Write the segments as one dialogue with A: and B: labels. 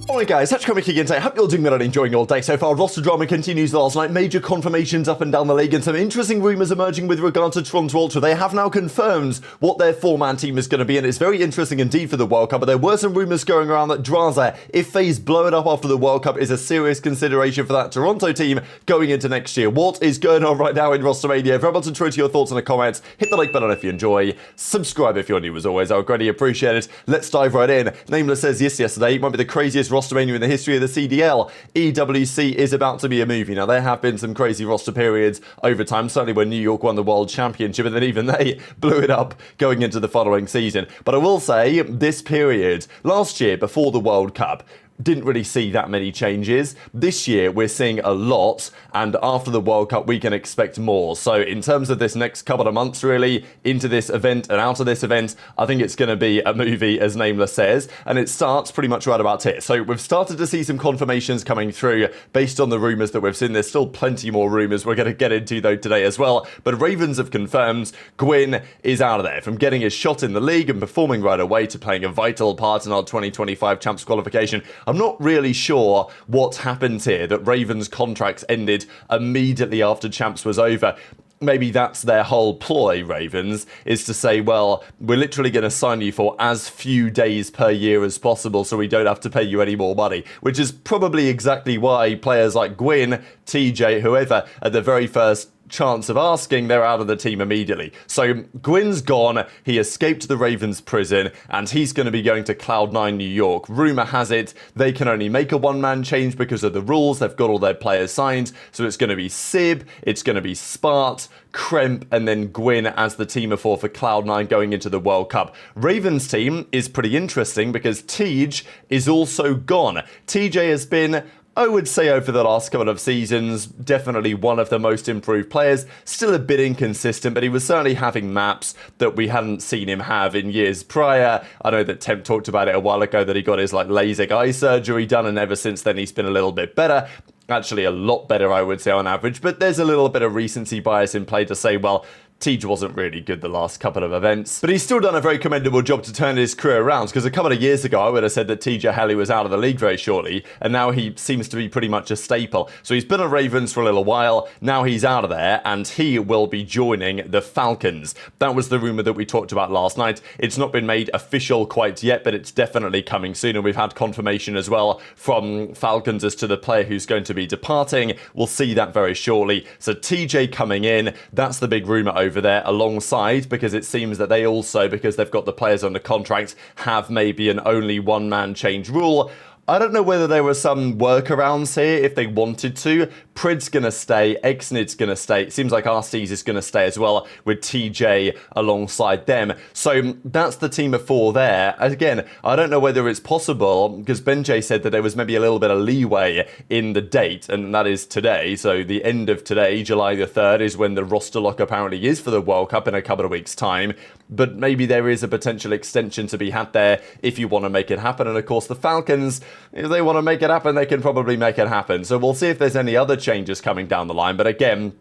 A: Alright guys, Coming again today. Hope you're doing well and enjoying your day so far. Roster drama continues last night. Major confirmations up and down the league and some interesting rumours emerging with regard to Toronto Ultra. They have now confirmed what their four-man team is going to be, and it's very interesting indeed for the World Cup. But there were some rumours going around that Drazah, if FaZe blow it up after the World Cup, is a serious consideration for that Toronto team going into next year. What is going on right now in Rostermania? If you're able to throw to your thoughts in the comments, hit the like button if you enjoy, subscribe if you're new as always, I would greatly appreciate it. Let's dive right in. Nameless says yesterday, it might be the craziest Rostermania in the history of the CDL. EWC is about to be a movie. Now, there have been some crazy roster periods over time, certainly when New York won the World Championship, and then even they blew it up going into the following season. But I will say, this period, last year, before the World Cup, didn't really see that many changes. This year, we're seeing a lot, and after the World Cup, we can expect more. So in terms of this next couple of months, really, into this event and out of this event, I think it's going to be a movie, as Nameless says, and it starts pretty much right about here. So we've started to see some confirmations coming through based on the rumours that we've seen. There's still plenty more rumours we're going to get into, though, today as well. But Ravens have confirmed Gwyn is out of there, from getting his shot in the league and performing right away to playing a vital part in our 2025 Champs qualification. I'm not really sure what happened here, that Ravens' contracts ended immediately after Champs was over. Maybe that's their whole ploy, Ravens, is to say, well, we're literally going to sign you for as few days per year as possible so we don't have to pay you any more money, which is probably exactly why players like Gwyn, TJ, whoever, at the very first chance of asking, they're out of the team immediately. So Gwyn's gone, he escaped the Ravens prison, and he's going to be going to Cloud9 New York. Rumour has it they can only make a one-man change because of the rules. They've got all their players signed, so it's going to be Sib, it's going to be Spart, Kremp, and then Gwyn as the team of four for Cloud9 going into the World Cup. Ravens team is pretty interesting because Tej is also gone. TJ has been, I would say, over the last couple of seasons, definitely one of the most improved players. Still a bit inconsistent, but he was certainly having maps that we hadn't seen him have in years prior. I know that Temp talked about it a while ago, that he got his LASIK eye surgery done, and ever since then he's been a little bit better. Actually, a lot better, I would say, on average. But there's a little bit of recency bias in play to say, well, Tej wasn't really good the last couple of events, but he's still done a very commendable job to turn his career around, because a couple of years ago I would have said that TJ Helly was out of the league very shortly, and now he seems to be pretty much a staple. So he's been at Ravens for a little while, now he's out of there, and he will be joining the Falcons. That was the rumour that we talked about last night. It's not been made official quite yet, but it's definitely coming soon, and we've had confirmation as well from Falcons as to the player who's going to be departing. We'll see that very shortly. So TJ coming in, that's the big rumour over there, alongside, because it seems that they also, because they've got the players under contract, have maybe an only one-man change rule. I don't know whether there were some workarounds here if they wanted to. Prid's going to stay, Xnid's going to stay. It seems like Arstees is going to stay as well, with TJ alongside them. So that's the team of four there. Again, I don't know whether it's possible, because Benjay said that there was maybe a little bit of leeway in the date, and that is today. So the end of today, July the 3rd, is when the roster lock apparently is for the World Cup in a couple of weeks' time. But maybe there is a potential extension to be had there if you want to make it happen. And of course, the Falcons, if they want to make it happen, they can probably make it happen. So we'll see if there's any other changes coming down the line. But again,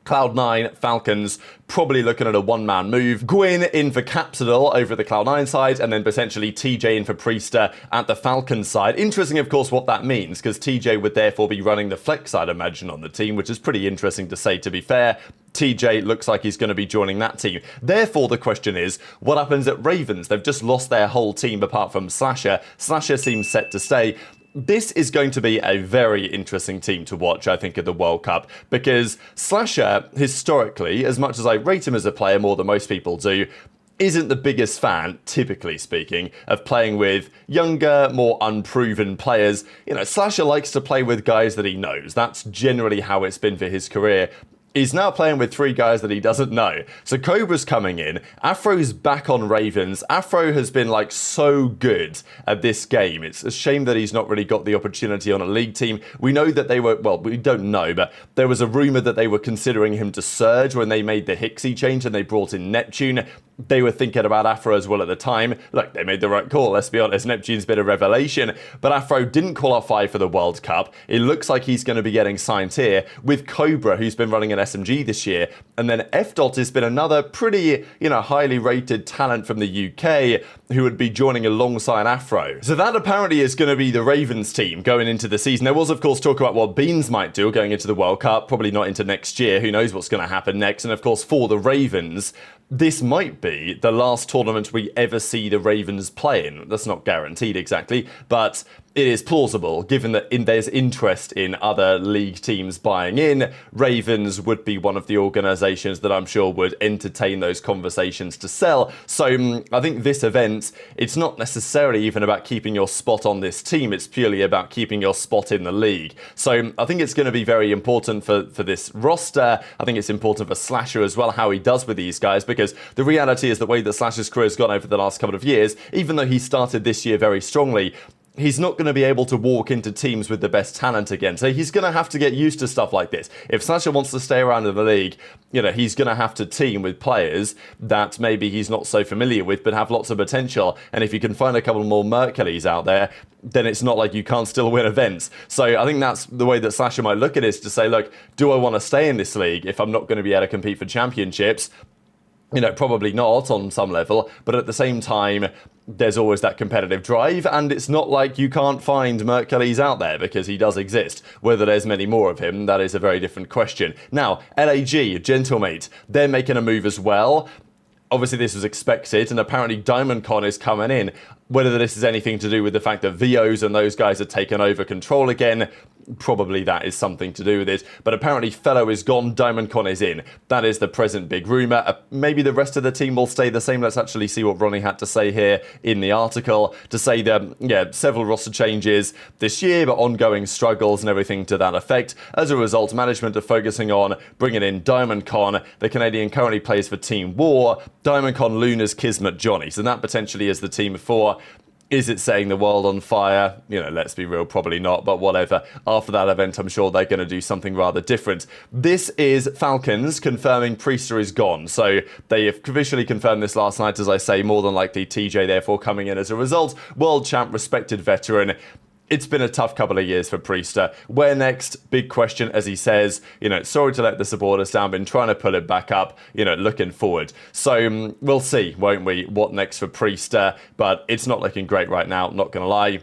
A: Cloud9, Falcons, probably looking at a one-man move. Gwyn in for Capsidal over at the Cloud9 side, and then potentially TJ in for Priestahh at the Falcons side. Interesting, of course, what that means, because TJ would therefore be running the flex, I'd imagine, on the team, which is pretty interesting to say, to be fair. TJ looks like he's going to be joining that team. Therefore, the question is, what happens at Ravens? They've just lost their whole team apart from Slasher. Slasher seems set to stay. This is going to be a very interesting team to watch, I think, at the World Cup, because Slasher, historically, as much as I rate him as a player more than most people do, isn't the biggest fan, typically speaking, of playing with younger, more unproven players. You know, Slasher likes to play with guys that he knows. That's generally how it's been for his career. He's now playing with three guys that he doesn't know. So Cobra's coming in. Afro's back on Ravens. Afro has been so good at this game. It's a shame that he's not really got the opportunity on a league team. We know that they were, well, we don't know, but there was a rumour that they were considering him to surge when they made the Hixie change and they brought in Neptune. They were thinking about Afro as well at the time. Look, they made the right call, let's be honest. Neptune's been a revelation, but Afro didn't qualify for the World Cup. It looks like he's going to be getting signed here with Cobra, who's been running an SMG this year. And then FDOT has been another pretty, highly rated talent from the UK who would be joining alongside Afro. So that apparently is going to be the Ravens team going into the season. There was, of course, talk about what Beans might do going into the World Cup, probably not into next year. Who knows what's going to happen next? And of course, for the Ravens, this might be the last tournament we ever see the Ravens play in. That's not guaranteed exactly, but it is plausible, given that there's interest in other league teams buying in. Ravens would be one of the organisations that I'm sure would entertain those conversations to sell. So I think this event, it's not necessarily even about keeping your spot on this team. It's purely about keeping your spot in the league. So I think it's going to be very important for this roster. I think it's important for Slasher as well, how he does with these guys, because the reality is the way that Slasher's career has gone over the last couple of years, even though he started this year very strongly, he's not going to be able to walk into teams with the best talent again. So he's going to have to get used to stuff like this. If Slasher wants to stay around in the league, he's going to have to team with players that maybe he's not so familiar with, but have lots of potential. And if you can find a couple more Mercules out there, then it's not like you can't still win events. So I think that's the way that Slasher might look at it, is to say, look, do I want to stay in this league if I'm not going to be able to compete for championships? Probably not on some level, but at the same time, there's always that competitive drive, and it's not like you can't find Mercules out there, because he does exist. Whether there's many more of him, that is a very different question. Now, LAG, Gentlemate, they're making a move as well. Obviously, this was expected, and apparently DiamondCon is coming in. Whether this is anything to do with the fact that VOs and those guys have taken over control again, probably that is something to do with it. But apparently FeLo is gone, DiamondCon is in. That is the present big rumour. Maybe the rest of the team will stay the same. Let's actually see what Ronnie had to say here in the article, to say that, several roster changes this year, but ongoing struggles and everything to that effect. As a result, management are focusing on bringing in DiamondCon. The Canadian currently plays for Team War, DiamondCon, Lunarz, Kismet, Johnny. So that potentially is the team of 4. Is it setting the world on fire? Let's be real, probably not, but whatever. After that event, I'm sure they're going to do something rather different. This is Falcons confirming Priestahh is gone. So they have officially confirmed this last night, as I say, more than likely TJ therefore coming in as a result. World champ, respected veteran. It's been a tough couple of years for Priestahh. Where next? Big question, as he says. Sorry to let the supporters down, been trying to pull it back up, looking forward. So we'll see, won't we, what next for Priestahh. But it's not looking great right now, not going to lie.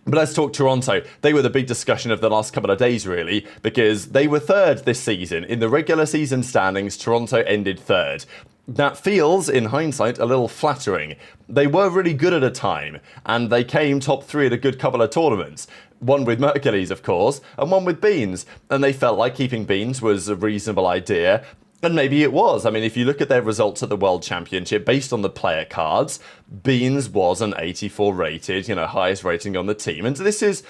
A: But let's talk Toronto. They were the big discussion of the last couple of days, really, because they were third this season. In the regular season standings, Toronto ended third. That feels, in hindsight, a little flattering. They were really good at a time, and they came top 3 at a good couple of tournaments. One with Mercules, of course, and one with Beans. And they felt like keeping Beans was a reasonable idea. And maybe it was. I mean, if you look at their results at the World Championship, based on the player cards, Beans was an 84 rated, highest rating on the team. And this is,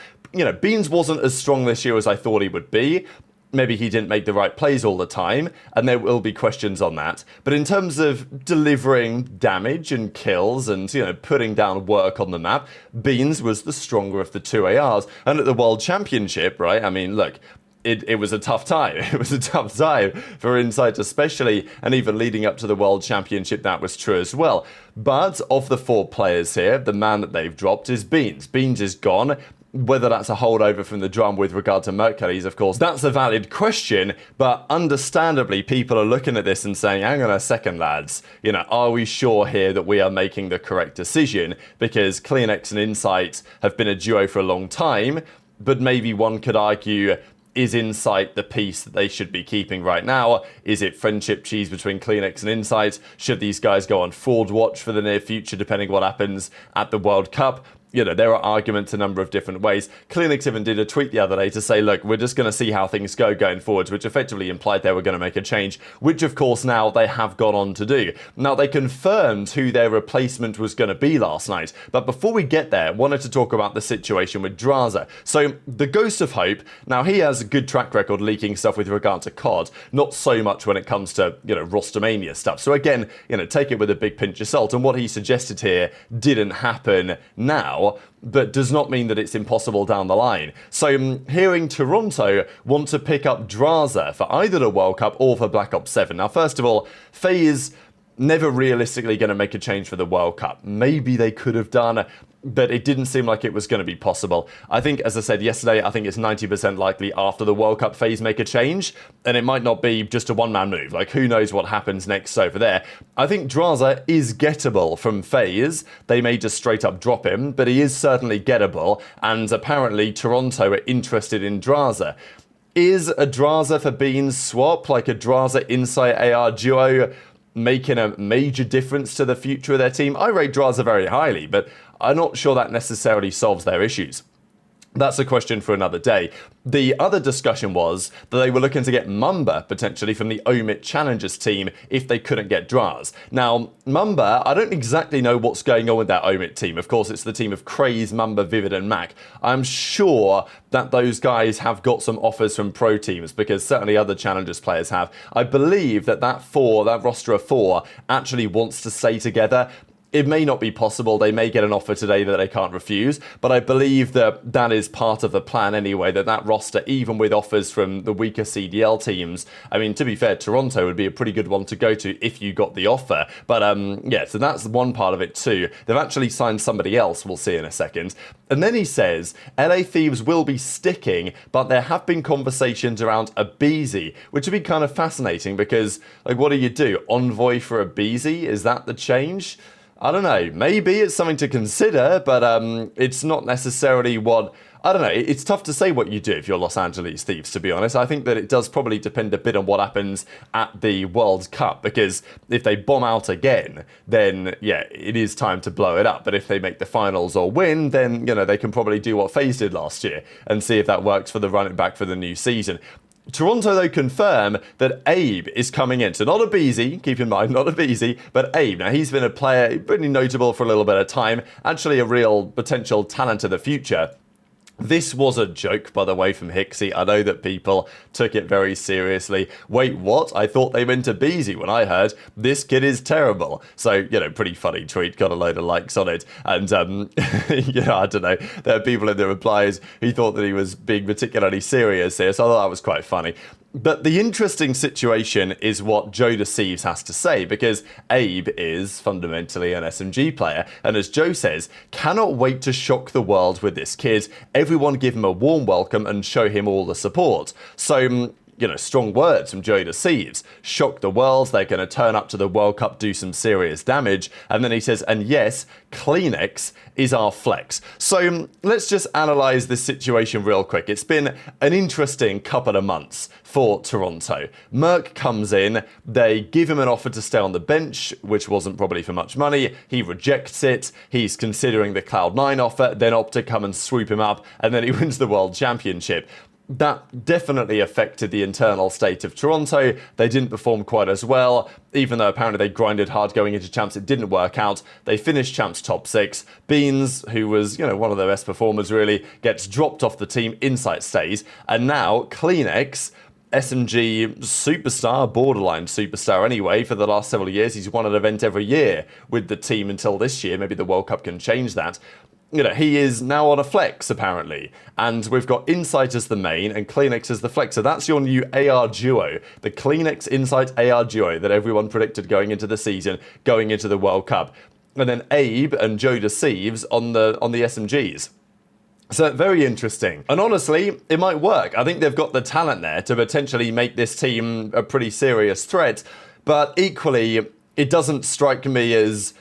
A: Beans wasn't as strong this year as I thought he would be. Maybe he didn't make the right plays all the time, and there will be questions on that. But in terms of delivering damage and kills and, putting down work on the map, Beans was the stronger of the 2 ARs. And at the World Championship, right, I mean, look, it was a tough time. It was a tough time for Insight especially, and even leading up to the World Championship, that was true as well. But of the 4 players here, the man that they've dropped is Beans. Beans is gone. Whether that's a holdover from the drum with regard to Mercules, of course, that's a valid question, but understandably, people are looking at this and saying, hang on a second, lads, are we sure here that we are making the correct decision? Because CleanX and Insight have been a duo for a long time, but maybe one could argue, is Insight the piece that they should be keeping right now? Is it friendship cheese between CleanX and Insight? Should these guys go on forward watch for the near future, depending what happens at the World Cup? There are arguments a number of different ways. CleanX even did a tweet the other day to say, look, we're just going to see how things go going forwards, which effectively implied they were going to make a change, which of course now they have gone on to do. Now, they confirmed who their replacement was going to be last night, but before we get there, I wanted to talk about the situation with Drazah. So, the Ghost of Hope, now he has a good track record leaking stuff with regard to COD, not so much when it comes to, Rostermania stuff. So again, take it with a big pinch of salt, and what he suggested here didn't happen now, but does not mean that it's impossible down the line. So hearing Toronto want to pick up Drazah for either the World Cup or for Black Ops 7. Now, first of all, FaZe never realistically going to make a change for the World Cup. Maybe they could have done. but it didn't seem like it was going to be possible. I think, as I said yesterday, I think it's 90% likely after the World Cup FaZe make a change, and it might not be just a one-man move. Like, who knows what happens next over there. I think Drazah is gettable from FaZe. They may just straight up drop him, but he is certainly gettable, and apparently Toronto are interested in Drazah. Is a Drazah for Beans swap, like a Drazah Insight AR duo, making a major difference to the future of their team? I rate Drazah very highly, but I'm not sure that necessarily solves their issues. That's a question for another day. The other discussion was that they were looking to get Mamba, potentially, from the Omit Challengers team if they couldn't get Drazah. Now, Mamba, I don't exactly know what's going on with that Omit team. Of course, it's the team of Craze, Mamba, Vivid, and Mac. I'm sure that those guys have got some offers from pro teams, because certainly other Challengers players have. I believe that that roster of 4 actually wants to stay together. It may not be possible. They may get an offer today that they can't refuse, but I believe that that is part of the plan anyway, that roster, even with offers from the weaker CDL teams, I mean, to be fair, Toronto would be a pretty good one to go to if you got the offer. But yeah, so that's one part of it too. They've actually signed somebody else, we'll see in a second. And then he says, LA Thieves will be sticking, but there have been conversations around aBeZy, which would be kind of fascinating because, like, what do you do? Envoy for aBeZy? Is that the change? I don't know, maybe it's something to consider, but it's not necessarily what... I don't know, it's tough to say what you do if you're Los Angeles Thieves, to be honest. I think that it does probably depend a bit on what happens at the World Cup, because if they bomb out again, then, yeah, it is time to blow it up. But if they make the finals or win, then, you know, they can probably do what FaZe did last year and see if that works for the running back for the new season. Toronto, though, confirm that aBe is coming in. So not aBeZy, keep in mind, not aBeZy, but aBe. Now, he's been a player pretty notable for a little bit of time, actually a real potential talent of the future. This was a joke, by the way, from Hixie. I know that people took it very seriously. Wait, what? I thought they meant aBeZy when I heard this kid is terrible. So, you know, pretty funny tweet, got a load of likes on it. And, yeah, I don't know. There are people in the replies who thought that he was being particularly serious here, so I thought that was quite funny. But the interesting situation is what JoeDeceives has to say, because aBe is fundamentally an SMG player, and as Joe says, cannot wait to shock the world with this kid. Everyone give him a warm welcome and show him all the support. So, you know, strong words from JoeDeceives. Shock the world, they're going to turn up to the World Cup, do some serious damage. And then he says, and yes, CleanX is our flex. So let's just analyze this situation real quick. It's been an interesting couple of months for Toronto. Merc comes in, they give him an offer to stay on the bench, which wasn't probably for much money. He rejects it. He's considering the Cloud9 offer. Then OpTic come and swoop him up, and then he wins the World Championship. That definitely affected the internal state of Toronto. They didn't perform quite as well, even though apparently they grinded hard going into champs. It didn't work out. They finished champs top 6. Beans, who was, you know, one of the best performers really, gets dropped off the team. Insight stays. And now CleanX, SMG superstar, borderline superstar anyway, for the last several years. He's won an event every year with the team until this year. Maybe the World Cup can change that. You know, he is now on a flex, apparently. And we've got Insight as the main and CleanX as the flex. So that's your new AR duo. The CleanX Insight AR duo that everyone predicted going into the season, going into the World Cup. And then aBe and JoeDeceives on the SMGs. So very interesting. And honestly, it might work. I think they've got the talent there to potentially make this team a pretty serious threat. But equally, it doesn't strike me as,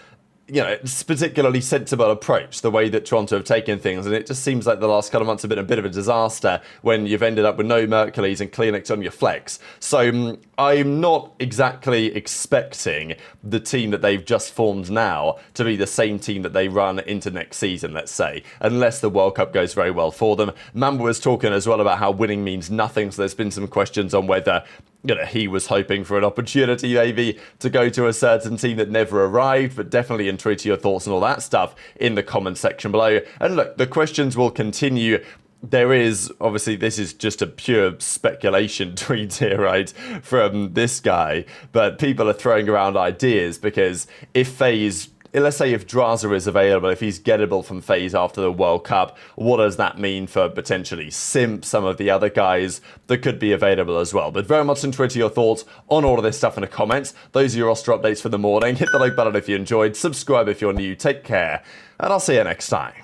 A: you know, it's particularly sensible approach, the way that Toronto have taken things, and it just seems like the last couple of months have been a bit of a disaster when you've ended up with no Mercules and CleanX on your flex. So I'm not exactly expecting the team that they've just formed now to be the same team that they run into next season, let's say, unless the World Cup goes very well for them. Mamba was talking as well about how winning means nothing, so there's been some questions on whether, you know, he was hoping for an opportunity maybe to go to a certain team that never arrived, but definitely intrigued to your thoughts and all that stuff in the comment section below. And look, the questions will continue. There is, obviously, this is just a pure speculation tweet here, right, from this guy, but people are throwing around ideas because if FaZe let's say if Drazah is available, if he's gettable from FaZe after the World Cup, what does that mean for potentially Simp, some of the other guys that could be available as well? But very much interested your thoughts on all of this stuff in the comments. Those are your roster updates for the morning. Hit the like button if you enjoyed, subscribe if you're new, take care, and I'll see you next time.